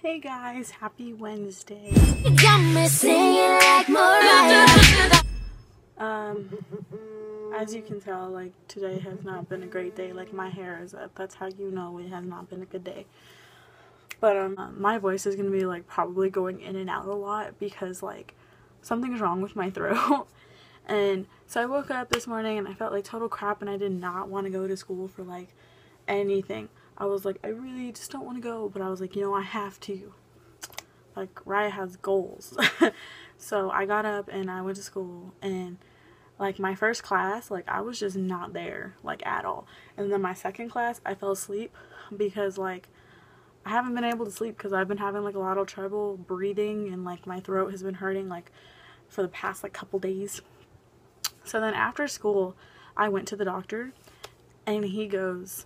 Hey guys, happy Wednesday. As you can tell, like, today has not been a great day. Like, my hair is up. That's how you know it has not been a good day. But my voice is gonna be like probably going in and out a lot because like something's wrong with my throat. And so I woke up this morning and I felt like total crap, and I did not want to go to school for like anything. I was like, I really just don't want to go, but I was like, you know, I have to. Like, Raya has goals. So I got up and I went to school, and like my first class, like I was just not there like at all. And then my second class, I fell asleep because like I haven't been able to sleep because I've been having like a lot of trouble breathing, and like my throat has been hurting like for the past like couple days. So then after school, I went to the doctor and he goes,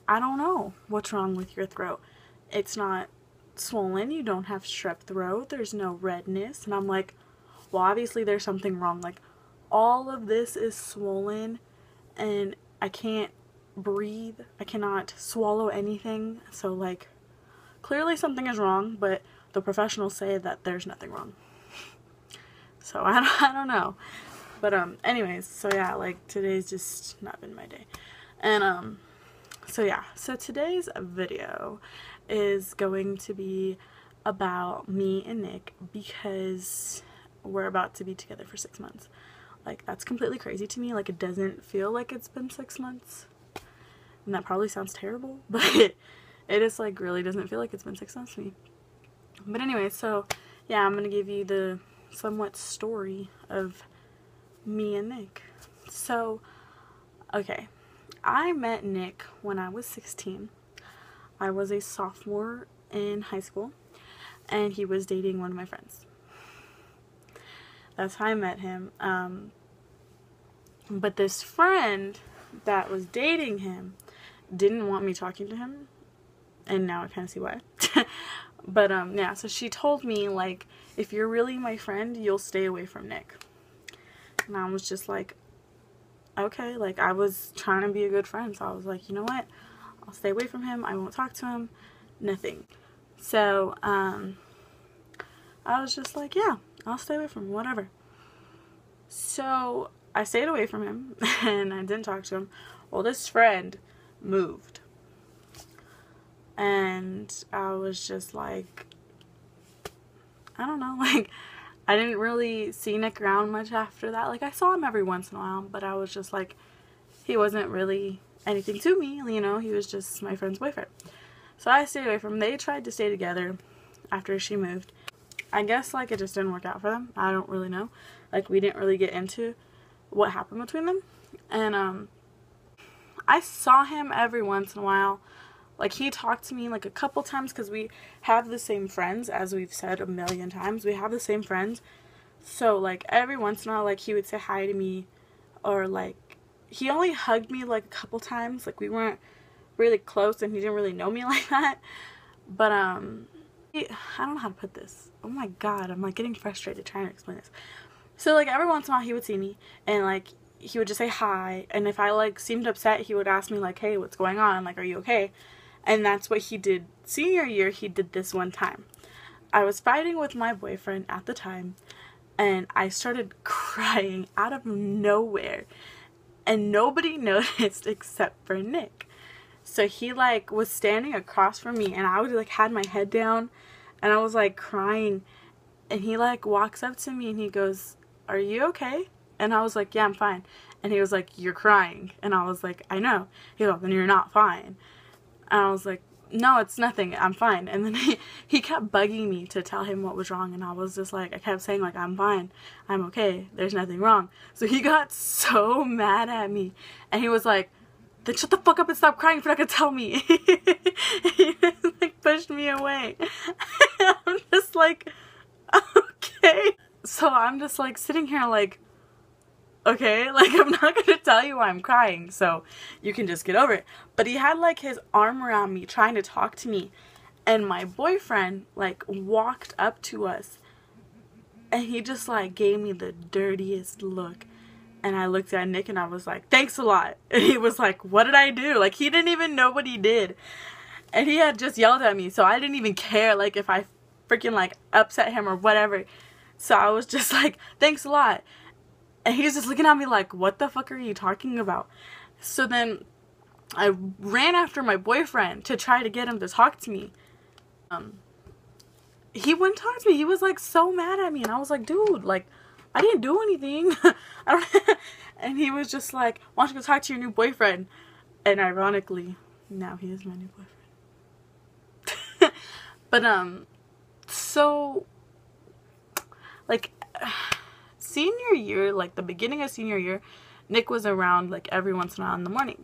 I don't know what's wrong with your throat. It's not swollen. You don't have strep throat. There's no redness. And I'm like, well, obviously there's something wrong. Like, all of this is swollen and I can't breathe. I cannot swallow anything. So like, clearly something is wrong, but the professionals say that there's nothing wrong. So I don't know. But anyways, so yeah, like today's just not been my day. And so yeah, so today's video is going to be about me and Nick because we're about to be together for 6 months. Like, that's completely crazy to me. Like, it doesn't feel like it's been 6 months. And that probably sounds terrible, but it just like really doesn't feel like it's been 6 months to me. But anyway, so yeah, I'm gonna give you the somewhat story of me and Nick. So, okay, I met Nick when I was 16. I was a sophomore in high school, and he was dating one of my friends. That's how I met him. But this friend that was dating him didn't want me talking to him, and now I kind of see why. But yeah, so she told me, like, if you're really my friend, you'll stay away from Nick. And I was just like, okay, like, I was trying to be a good friend, so I was like, you know what, I'll stay away from him, I won't talk to him, nothing. So I was just like, yeah, I'll stay away from him, whatever. So I stayed away from him and I didn't talk to him. Well, this friend moved, and I was just like, I don't know, like, I didn't really see Nick around much after that. Like, I saw him every once in a while, but I was just like, he wasn't really anything to me, you know, he was just my friend's boyfriend. So I stayed away from him. They tried to stay together after she moved. I guess, like, it just didn't work out for them. I don't really know. Like, we didn't really get into what happened between them. And, I saw him every once in a while. Like, he talked to me, like, a couple times because we have the same friends, as we've said a million times. We have the same friends. So, like, every once in a while, like, he would say hi to me, or, like, he only hugged me, like, a couple times. Like, we weren't really close, and he didn't really know me like that. But, I don't know how to put this. Oh my god, I'm, like, getting frustrated trying to explain this. So, like, every once in a while, he would see me, and, like, he would just say hi, and if I, like, seemed upset, he would ask me, like, hey, what's going on? Like, are you okay? And that's what he did. Senior year, he did this one time. I was fighting with my boyfriend at the time, and I started crying out of nowhere, and nobody noticed except for Nick. So he, like, was standing across from me, and I would, like, had my head down, and I was, like, crying, and he, like, walks up to me, and he goes, are you okay? And I was like, yeah, I'm fine. And he was like, you're crying. And I was like, I know. He goes, then you're not fine. And I was like, no, it's nothing, I'm fine. And then he kept bugging me to tell him what was wrong, and I was just like, I kept saying, like, I'm fine, I'm okay, there's nothing wrong. So he got so mad at me, and he was like, then shut the fuck up and stop crying if you're not gonna tell me. He just, like, pushed me away. I'm just like, okay. So I'm just, like, sitting here like, okay, like, I'm not gonna tell you why I'm crying, so you can just get over it. But he had, like, his arm around me trying to talk to me, and my boyfriend, like, walked up to us, and he just, like, gave me the dirtiest look. And I looked at Nick and I was like, thanks a lot. And he was like, what did I do? Like, he didn't even know what he did. And he had just yelled at me, so I didn't even care, like, if I freaking, like, upset him or whatever. So I was just like, thanks a lot. And he was just looking at me like, what the fuck are you talking about? So then I ran after my boyfriend to try to get him to talk to me. He wouldn't talk to me. He was, like, so mad at me. And I was like, dude, like, I didn't do anything. And he was just like, why don't you go talk to your new boyfriend? And ironically, now he is my new boyfriend. But, so, like, senior year, like, the beginning of senior year, Nick was around, like, every once in a while in the morning.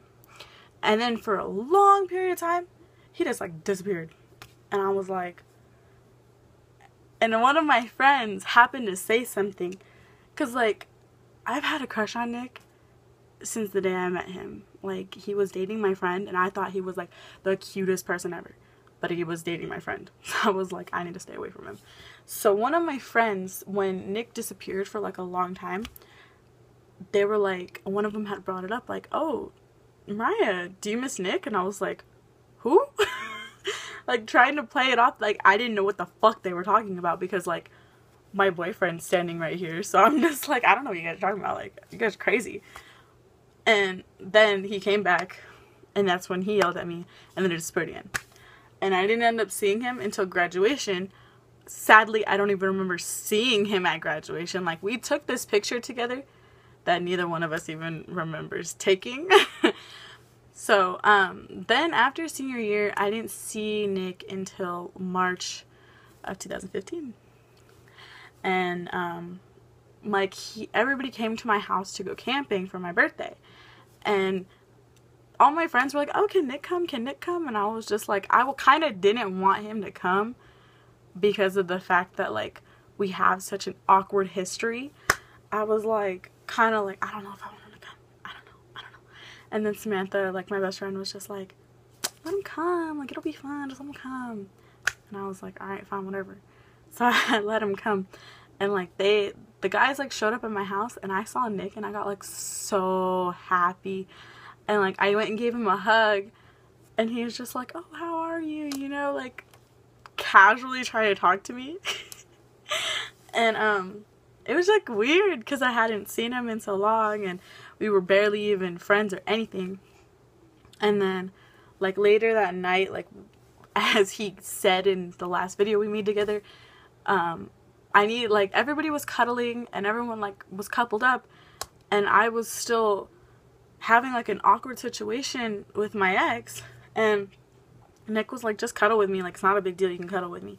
And then for a long period of time, he just, like, disappeared. And I was like, and one of my friends happened to say something. Because, like, I've had a crush on Nick since the day I met him. Like, he was dating my friend, and I thought he was, like, the cutest person ever. But he was dating my friend. So I was like, I need to stay away from him. So one of my friends, when Nick disappeared for, like, a long time, they were like, one of them had brought it up, like, oh, Mariah, do you miss Nick? And I was like, who? Like, trying to play it off like I didn't know what the fuck they were talking about, because, like, my boyfriend's standing right here. So I'm just like, I don't know what you guys are talking about. Like, you guys are crazy. And then he came back, and that's when he yelled at me, and then it disappeared again. And I didn't end up seeing him until graduation. Sadly, I don't even remember seeing him at graduation. Like, we took this picture together that neither one of us even remembers taking. So, then after senior year, I didn't see Nick until March of 2015. And, like, everybody came to my house to go camping for my birthday. And all my friends were like, oh, can Nick come? Can Nick come? And I was just like, I kind of didn't want him to come because of the fact that, like, we have such an awkward history. I was like, kind of like, I don't know if I want him to come. I don't know. And then Samantha, like, my best friend, was just like, let him come. Like, it'll be fun. Just let him come. And I was like, all right, fine, whatever. So I let him come. And, like, the guys, like, showed up at my house, and I saw Nick, and I got, like, so happy. And, like, I went and gave him a hug, and he was just like, oh, how are you? You know, like, casually trying to talk to me. And, it was, like, weird, because I hadn't seen him in so long, and we were barely even friends or anything. And then, like, later that night, like, as he said in the last video we made together, everybody was cuddling, and everyone, like, was coupled up, and I was still having, like, an awkward situation with my ex, and Nick was like, just cuddle with me, like, it's not a big deal, you can cuddle with me.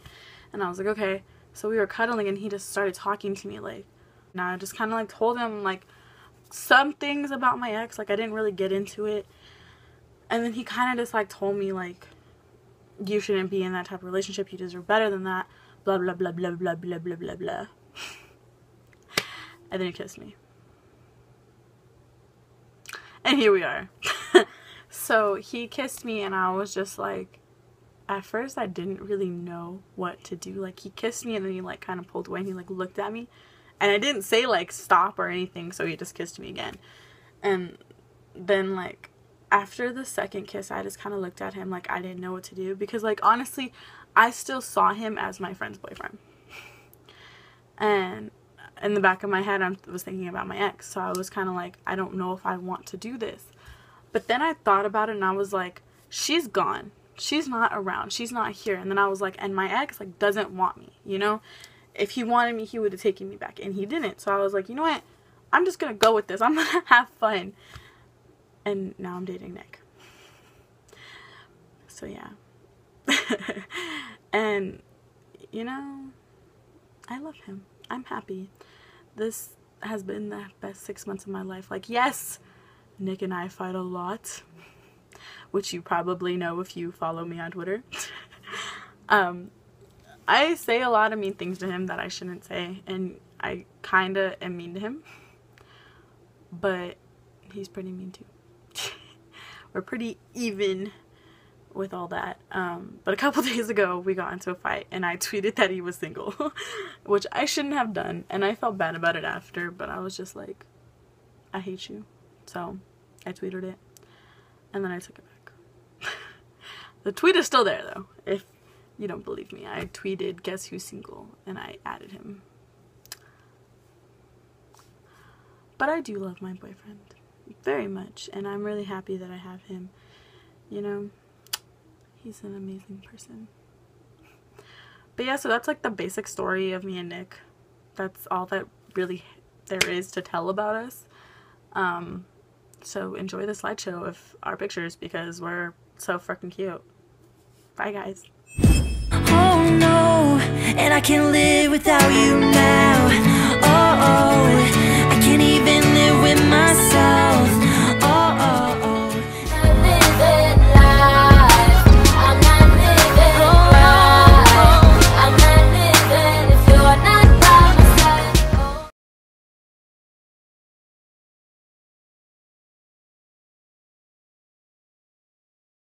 And I was like, okay. So we were cuddling, and he just started talking to me, like, and I just kind of, like, told him, like, some things about my ex, like, I didn't really get into it, and then he kind of just, like, told me, like, you shouldn't be in that type of relationship, you deserve better than that, blah, blah, blah, blah, blah, blah, blah, blah, blah. And then he kissed me. And here we are. So he kissed me, and I was just like, at first I didn't really know what to do. Like, he kissed me, and then he, like, kind of pulled away, and he, like, looked at me. And I didn't say, like, stop or anything, so he just kissed me again. And then, like, after the second kiss, I just kind of looked at him like I didn't know what to do. Because, like, honestly, I still saw him as my friend's boyfriend. And in the back of my head, I was thinking about my ex. So I was kind of like, I don't know if I want to do this. But then I thought about it, and I was like, she's gone. She's not around. She's not here. And then I was like, and my ex, like, doesn't want me, you know? If he wanted me, he would have taken me back. And he didn't. So I was like, you know what? I'm just going to go with this. I'm going to have fun. And now I'm dating Nick. So, yeah. And, you know, I love him. I'm happy. This has been the best 6 months of my life. Like, yes, Nick and I fight a lot, which you probably know if you follow me on Twitter. I say a lot of mean things to him that I shouldn't say, and I kind of am mean to him, but he's pretty mean too. We're pretty even with all that. But a couple days ago, we got into a fight, and I tweeted that he was single, which I shouldn't have done, and I felt bad about it after, but I was just like, I hate you. So I tweeted it, and then I took it back. The tweet is still there though. If you don't believe me, I tweeted guess who's single and I added him. But I do love my boyfriend very much, and I'm really happy that I have him. You know, he's an amazing person. But yeah, so that's like the basic story of me and Nick. That's all that really there is to tell about us. So enjoy the slideshow of our pictures because we're so freaking cute. Bye guys. Oh no, and I can't live without you now. Oh, oh.